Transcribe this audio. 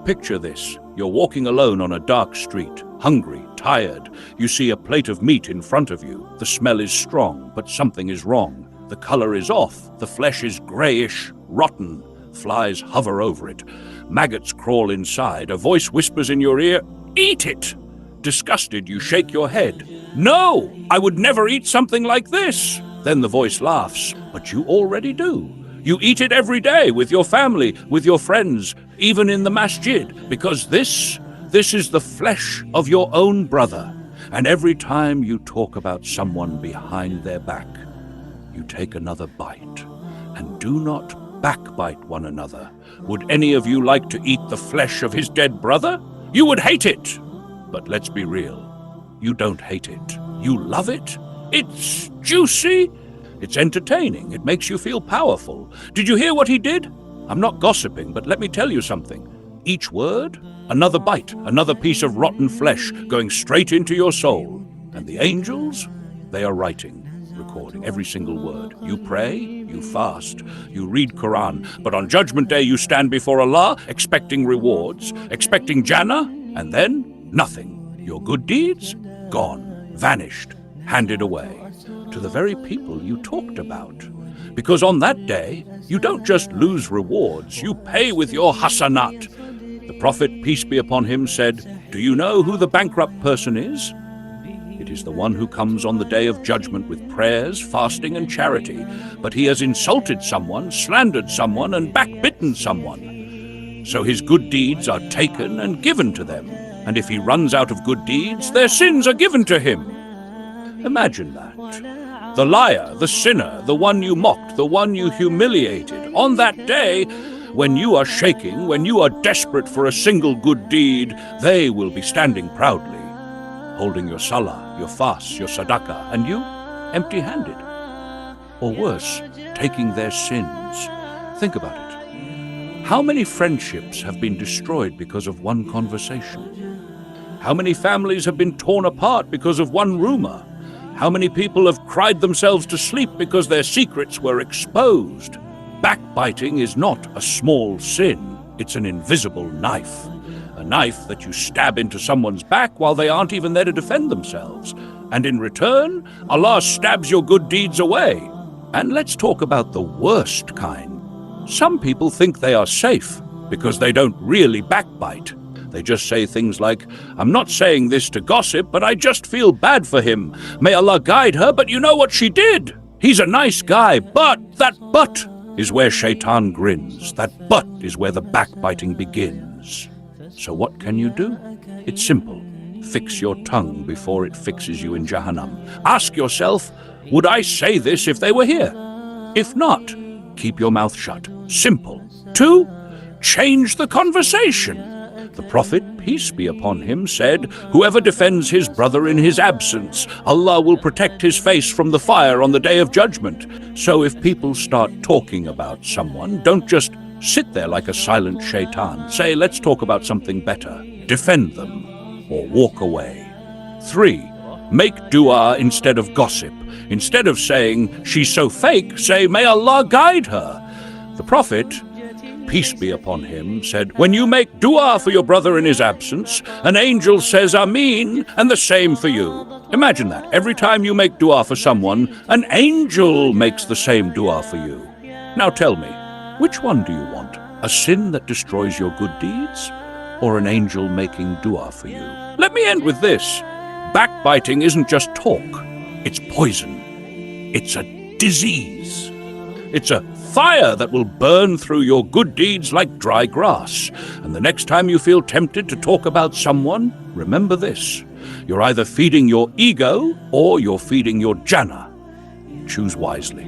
Picture this. You're walking alone on a dark street, hungry, tired. You see a plate of meat in front of you. The smell is strong, but something is wrong. The color is off. The flesh is grayish, rotten. Flies hover over it. Maggots crawl inside. A voice whispers in your ear, "Eat it!" Disgusted, you shake your head. "No, I would never eat something like this." Then the voice laughs, "But you already do. You eat it every day with your family, with your friends, even in the masjid, because this is the flesh of your own brother. And every time you talk about someone behind their back, you take another bite. And do not backbite one another. Would any of you like to eat the flesh of his dead brother? You would hate it. But let's be real. You don't hate it. You love it. It's juicy. It's entertaining. It makes you feel powerful. Did you hear what he did? I'm not gossiping, but let me tell you something. Each word, another bite, another piece of rotten flesh going straight into your soul. And the angels, they are writing, recording every single word. You pray, you fast, you read Quran, but on Judgment Day you stand before Allah expecting rewards, expecting Jannah, and then nothing. Your good deeds, gone, vanished, handed away to the very people you talked about. Because on that day, you don't just lose rewards, you pay with your hasanat. The Prophet, peace be upon him, said, "Do you know who the bankrupt person is? It is the one who comes on the day of judgment with prayers, fasting, and charity, but he has insulted someone, slandered someone, and backbitten someone. So his good deeds are taken and given to them, and if he runs out of good deeds, their sins are given to him." Imagine that. The liar, the sinner, the one you mocked, the one you humiliated, on that day, when you are shaking, when you are desperate for a single good deed, they will be standing proudly, holding your salah, your fast, your sadaqah, and you empty-handed. Or worse, taking their sins. Think about it. How many friendships have been destroyed because of one conversation? How many families have been torn apart because of one rumor? How many people have cried themselves to sleep because their secrets were exposed? Backbiting is not a small sin. It's an invisible knife. A knife that you stab into someone's back while they aren't even there to defend themselves. And in return, Allah stabs your good deeds away. And let's talk about the worst kind. Some people think they are safe because they don't really backbite. They just say things like, "I'm not saying this to gossip, but I just feel bad for him. May Allah guide her, but you know what she did? He's a nice guy, but that but is where Shaitan grins. That but is where the backbiting begins." So what can you do? It's simple. Fix your tongue before it fixes you in Jahannam. Ask yourself, would I say this if they were here? If not, keep your mouth shut. Simple. 2, change the conversation. The Prophet, peace be upon him, said, "Whoever defends his brother in his absence, Allah will protect his face from the fire on the day of judgment." So if people start talking about someone, don't just sit there like a silent shaitan. Say, let's talk about something better. Defend them or walk away. 3, make dua instead of gossip. Instead of saying, "She's so fake," say, "May Allah guide her." The Prophet, peace be upon him, said, "When you make dua for your brother in his absence, an angel says Ameen, and the same for you." Imagine that. Every time you make dua for someone, an angel makes the same dua for you. Now tell me, which one do you want? A sin that destroys your good deeds, or an angel making dua for you? Let me end with this. Backbiting isn't just talk. It's poison. It's a disease. It's a fire that will burn through your good deeds like dry grass. And the next time you feel tempted to talk about someone, remember this. You're either feeding your ego or you're feeding your Jannah. Choose wisely.